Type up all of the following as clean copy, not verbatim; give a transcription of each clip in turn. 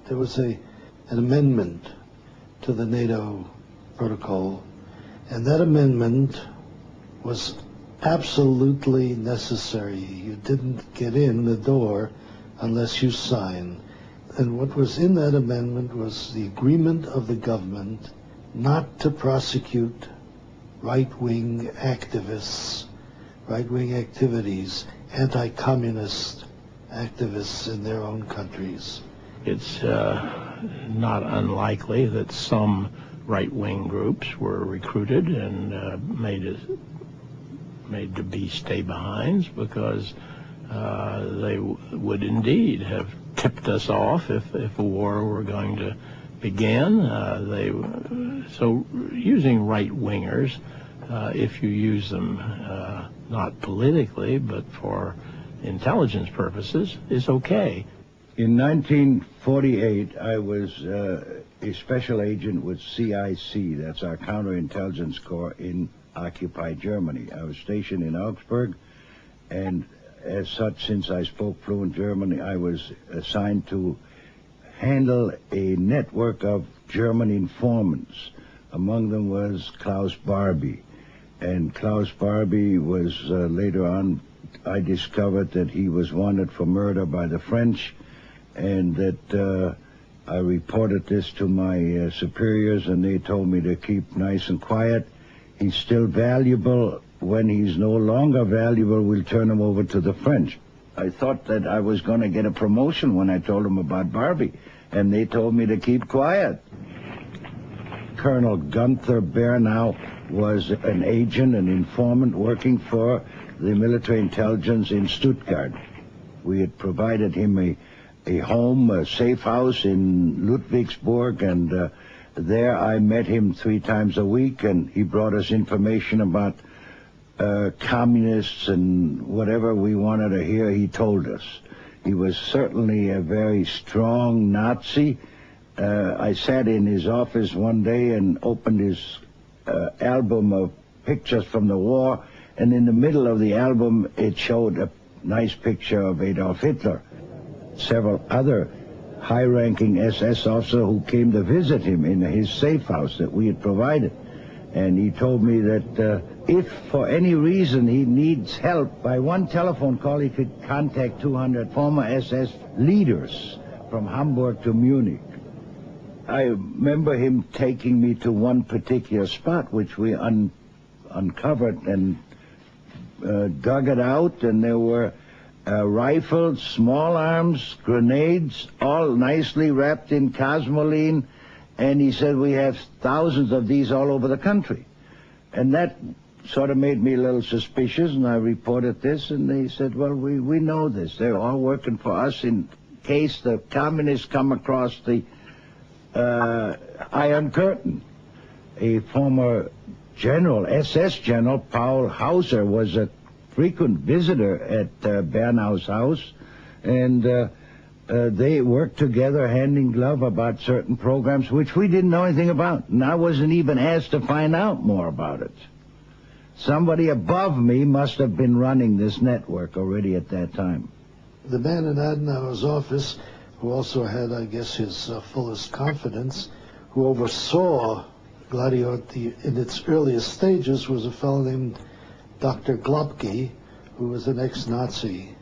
there was an amendment to the NATO protocol, and that amendment was absolutely necessary. You didn't get in the door unless you signed. And what was in that amendment was the agreement of the government not to prosecute right-wing activists, right-wing activities, anti-communist activists in their own countries. It's not unlikely that some right-wing groups were recruited and made to be stay-behinds because they would indeed have tipped us off if a war were going to begin. So using right-wingers, if you use them not politically but for intelligence purposes, is okay. In 1948, I was a special agent with CIC, that's our counterintelligence corps in occupied Germany. I was stationed in Augsburg, and as such, since I spoke fluent German, I was assigned to handle a network of German informants. Among them was Klaus Barbie. And Klaus Barbie was later on, I discovered that he was wanted for murder by the French, and that I reported this to my superiors, and they told me to keep nice and quiet. He's still valuable. When he's no longer valuable, we'll turn him over to the French. I thought that I was going to get a promotion when I told them about Barbie, and they told me to keep quiet. Colonel Gunther Bernau was an agent, an informant working for the military intelligence in Stuttgart. We had provided him a home, a safe house in Ludwigsburg, and there I met him 3 times a week, and he brought us information about communists and whatever we wanted to hear, he told us. He was certainly a very strong Nazi. I sat in his office one day and opened his album of pictures from the war, and in the middle of the album it showed a nice picture of Adolf Hitler. Several other high-ranking SS officers who came to visit him in his safe house that we had provided. And he told me that if for any reason he needs help, by one telephone call he could contact 200 former SS leaders from Hamburg to Munich. I remember him taking me to one particular spot which we uncovered and dug it out, and there were rifles, small arms, grenades, all nicely wrapped in cosmoline, and he said we have thousands of these all over the country. And that sort of made me a little suspicious, and I reported this, and they said, well, we know this. They're all working for us in case the communists come across the Iron Curtain. A former general, SS general, Paul Hauser, was a frequent visitor at Bernau's house, and they worked together hand in glove about certain programs which we didn't know anything about, and I wasn't even asked to find out more about it. Somebody above me must have been running this network already at that time. The man in Adenauer's office, who also had, I guess, his fullest confidence, who oversaw Gladio in its earliest stages, was a fellow named Dr. Globke, who was an ex-Nazi,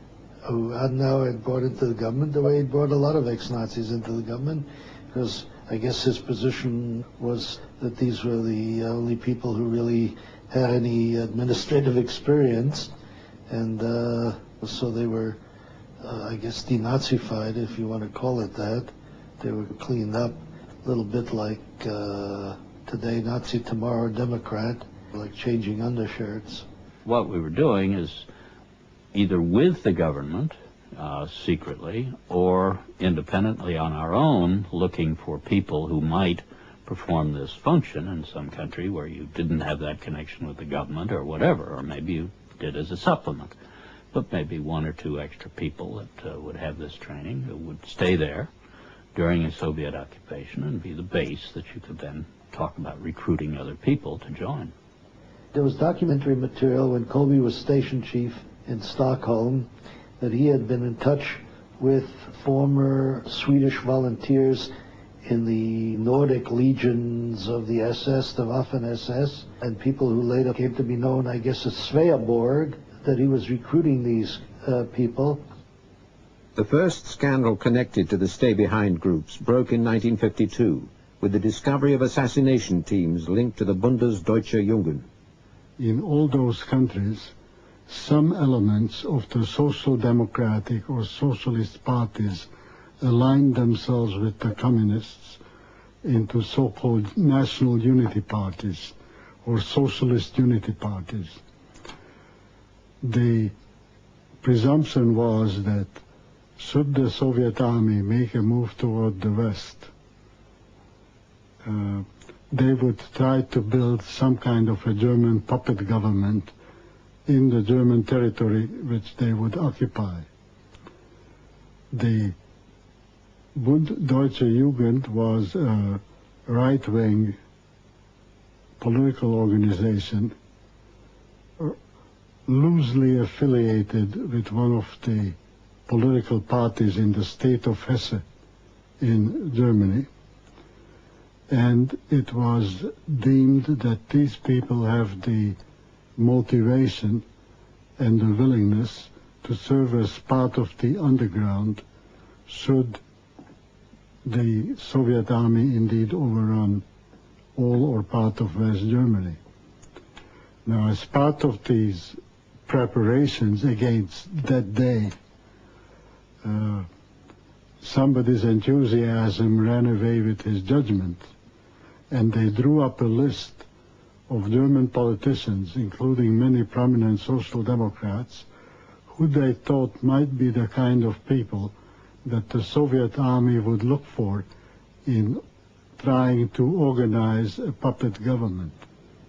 who Adenauer had brought into the government the way he brought a lot of ex-Nazis into the government, because I guess his position was that these were the only people who really had any administrative experience, and so they were, I guess, denazified, if you want to call it that. They were cleaned up, a little bit like today Nazi, tomorrow Democrat, like changing undershirts. What we were doing is either with the government, secretly, or independently on our own, looking for people who might perform this function in some country where you didn't have that connection with the government or whatever, or maybe you did as a supplement. But maybe 1 or 2 extra people that would have this training, who would stay there during a Soviet occupation and be the base that you could then talk about recruiting other people to join. There was documentary material when Colby was station chief in Stockholm that he had been in touch with former Swedish volunteers in the Nordic legions of the SS, the Waffen-SS, and people who later came to be known, I guess, as Sveaborg, that he was recruiting these people. The first scandal connected to the stay-behind groups broke in 1952 with the discovery of assassination teams linked to the Bundesdeutsche Jugend. In all those countries, some elements of the social democratic or socialist parties aligned themselves with the communists into so-called national unity parties or socialist unity parties. The presumption was that should the Soviet army make a move toward the West, they would try to build some kind of a German puppet government in the German territory which they would occupy. The Bund-Deutsche Jugend was a right-wing political organization loosely affiliated with one of the political parties in the state of Hesse in Germany. And it was deemed that these people have the motivation and the willingness to serve as part of the underground should the Soviet army indeed overrun all or part of West Germany. Now, as part of these preparations against that day, somebody's enthusiasm ran away with his judgment, and they drew up a list of German politicians, including many prominent social democrats, who they thought might be the kind of people that the Soviet army would look for in trying to organize a puppet government.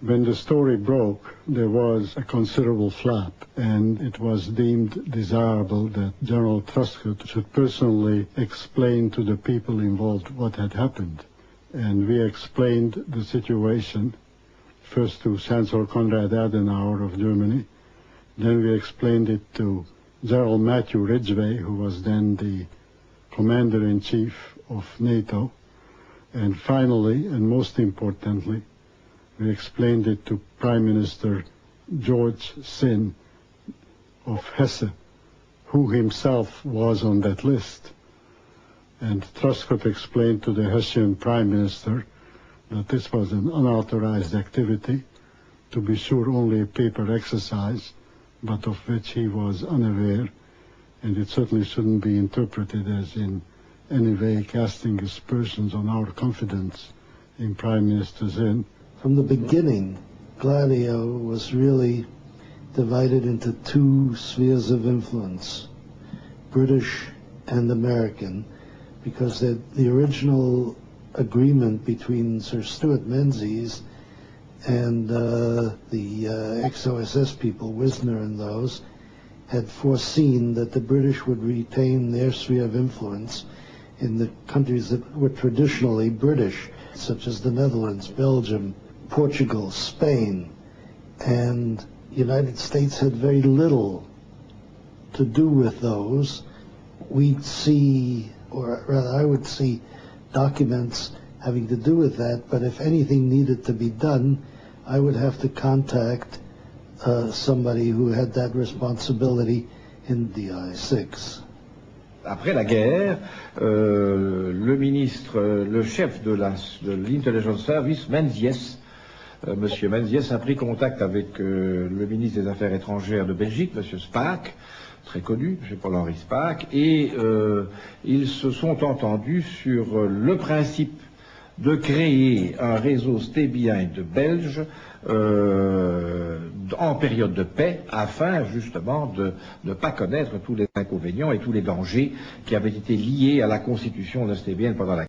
When the story broke, there was a considerable flap, and it was deemed desirable that General Truscott should personally explain to the people involved what had happened. And we explained the situation first to Chancellor Konrad Adenauer of Germany, then we explained it to General Matthew Ridgway, who was then the Commander-in-Chief of NATO, and finally, and most importantly, we explained it to Prime Minister George Sinn of Hesse, who himself was on that list. And Truscott explained to the Hessian Prime Minister that this was an unauthorized activity, to be sure only a paper exercise, but of which he was unaware, and it certainly shouldn't be interpreted as in any way casting aspersions on our confidence in Prime Minister Sinn. From the beginning, Gladio was really divided into two spheres of influence, British and American, because the original agreement between Sir Stuart Menzies and the ex-OSS people, Wisner and those, had foreseen that the British would retain their sphere of influence in the countries that were traditionally British, such as the Netherlands, Belgium, Portugal, Spain, and the United States had very little to do with those. We'd see, or rather I would see, documents having to do with that, but if anything needed to be done, I would have to contact somebody who had that responsibility in DI6. Après la guerre, le chef de l'Intelligence Service, Menzies, Monsieur Menzies, a pris contact avec le ministre des Affaires étrangères de Belgique, Monsieur Spaak, très connu, M. Paul-Henri Spaak, et ils se sont entendus sur le principe de créer un réseau stay-behind belge en période de paix, afin justement de ne pas connaître tous les inconvénients et tous les dangers qui avaient été liés à la constitution de stay-behind pendant la guerre.